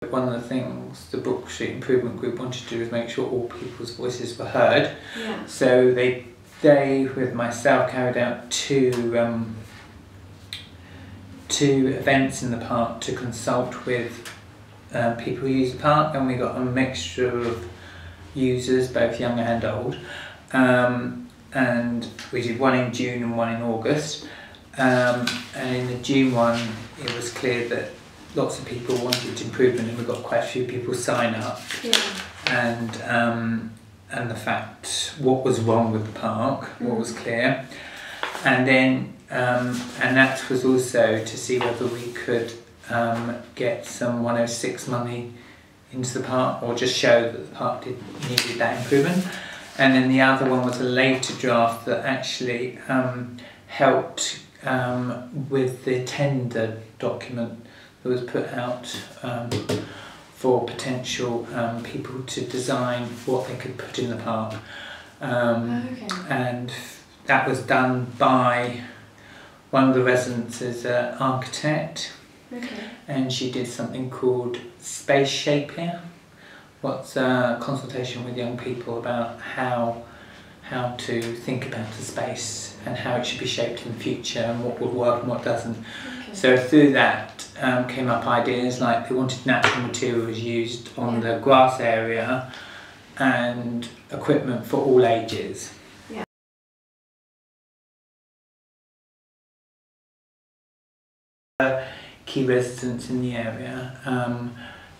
One of the things the Brook Street Improvement Group wanted to do was make sure all people's voices were heard. Yeah. So they with myself carried out two events in the park to consult with people who use the park, and we got a mixture of users, both young and old. And we did one in June and one in August. And in the June one, it was clear that lots of people wanted improvement, and we got quite a few people sign up. Yeah. And the fact what was wrong with the park, what was clear, and then and that was also to see whether we could get some 106 money into the park, or just show that the park needed that improvement. And then the other one was a later draft that actually helped with the tender document that was put out for potential people to design what they could put in the park. And that was done by one of the residents as an architect, and she did something called space shaping. What's a consultation with young people about how to think about the space and how it should be shaped in the future and what would work and what doesn't. So through that came up ideas like they wanted natural materials used on the grass area and equipment for all ages. Key residents in the area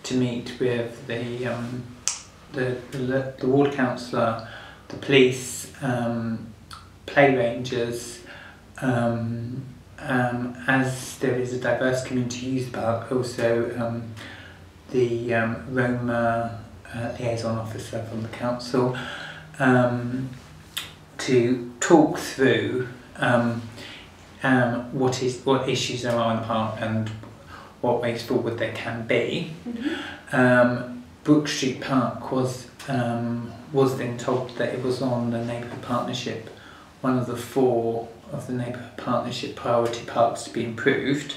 to meet with the ward councillor, the police, play rangers, as there is a diverse community use park, also the Roma liaison officer from the council, to talk through what issues there are in the park and what ways forward there can be. Brook Street Park was then told that it was on the Neighbourhood Partnership, one of the 4 of the Neighbourhood Partnership priority parks to be improved,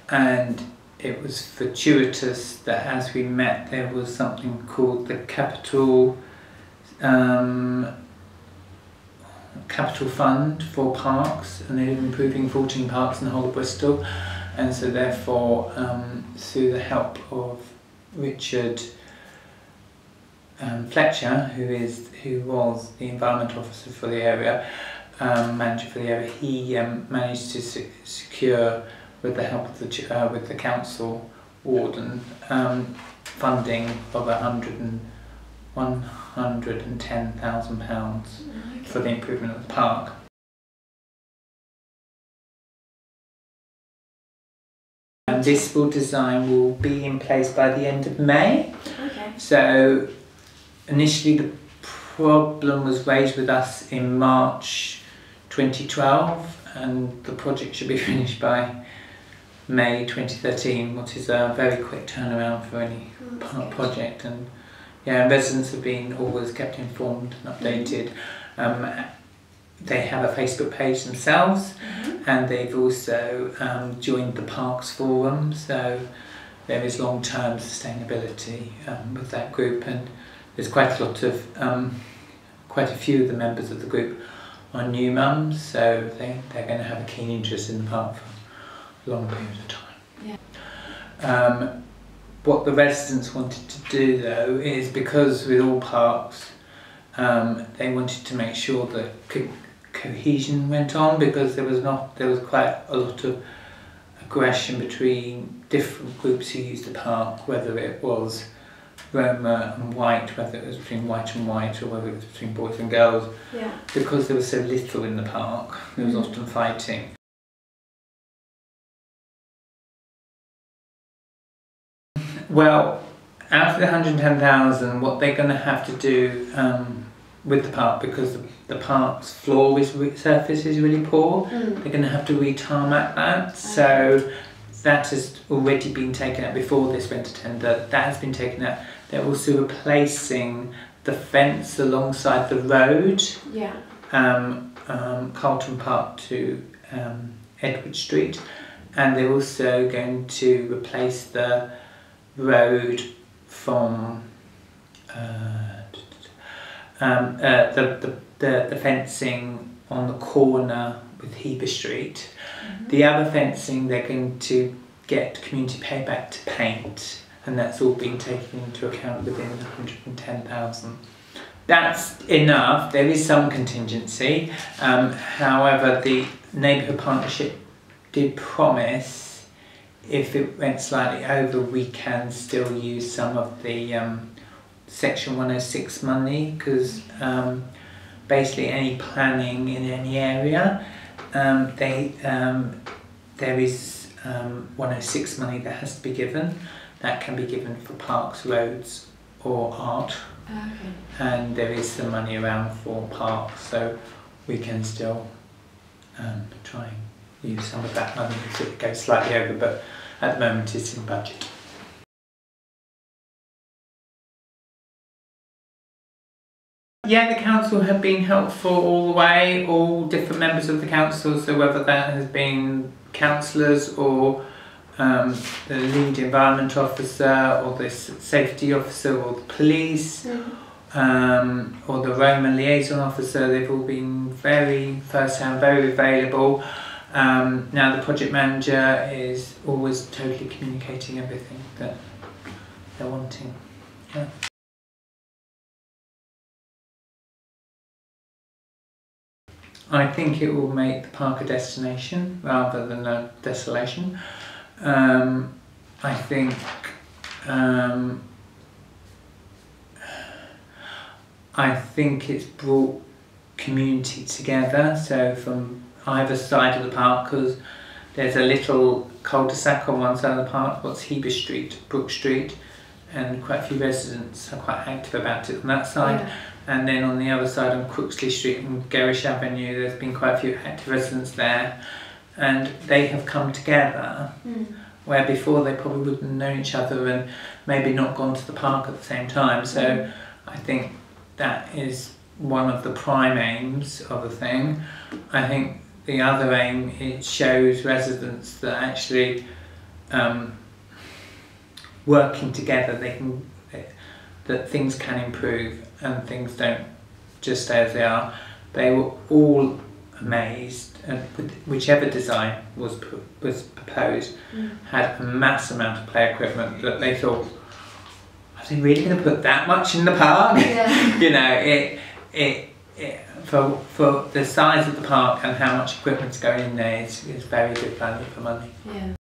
and it was fortuitous that as we met there was something called the Capital Fund for Parks, and they're improving 14 parks in the whole of Bristol, and so therefore through the help of Richard Fletcher, who was the environment officer for the area, manager for the area, he managed to secure, with the help of with the council warden, funding of £110,000 for the improvement of the park. And this design will be in place by the end of May. So initially the problem was raised with us in March 2012, and the project should be finished by May 2013, which is a very quick turnaround for any park project. And yeah, residents have been always kept informed and updated. They have a Facebook page themselves, and they've also joined the Parks Forum, so there is long-term sustainability with that group, and there's quite a few of the members of the group are new mums, so they're going to have a keen interest in the park for a long period of time. What the residents wanted to do though is, because with all parks they wanted to make sure that cohesion went on, because there was quite a lot of aggression between different groups who used the park, whether it was Roma and white, whether it was between white and white, or whether it was between boys and girls. Because there was so little in the park, there was often fighting. Well, out of the 110,000, what they're going to have to do with the park, because the park's surface is really poor, they're going to have to re-tarmac that. So that has already been taken out before this went to tender. That has been taken out. They're also replacing the fence alongside the road, Carlton Park to Edward Street, and they're also going to replace the road from the fencing on the corner with Heber Street. The other fencing they're going to get community payback to paint, and that's all been taken into account within 110,000. That's enough. There is some contingency. However, the Neighbourhood Partnership did promise if it went slightly over, we can still use some of the Section 106 money, because basically any planning in any area, there is 106 money that has to be given. That can be given for parks, roads or art. Okay. And there is some money around for parks, so we can still try and use some of that money if it goes slightly over, but at the moment it's in budget. Yeah, the council have been helpful all the way, all different members of the council, so whether that has been councillors or the lead environment officer or the safety officer or the police or the Roma liaison officer, they've all been very first-hand, very available. Now the project manager is always totally communicating everything that they're wanting. Yeah. I think it will make the park a destination rather than a desolation. I think it's brought community together, so from either side of the park, because there's a little cul-de-sac on one side of the park, what's Heber Street, Brook Street, and quite a few residents are quite active about it on that side. Yeah. And then on the other side on Crooksley Street and Gerrish Avenue, there's been quite a few active residents there, and they have come together where before they probably wouldn't have known each other and maybe not gone to the park at the same time. So I think that is one of the prime aims of the thing. I think the other aim, it shows residents that actually working together, that things can improve and things don't just stay as they are. They were all amazed, and whichever design was proposed had a mass amount of play equipment that they thought, are they really going to put that much in the park? Yeah. You know, for the size of the park and how much equipment's going in there, it's very good value for money. Yeah.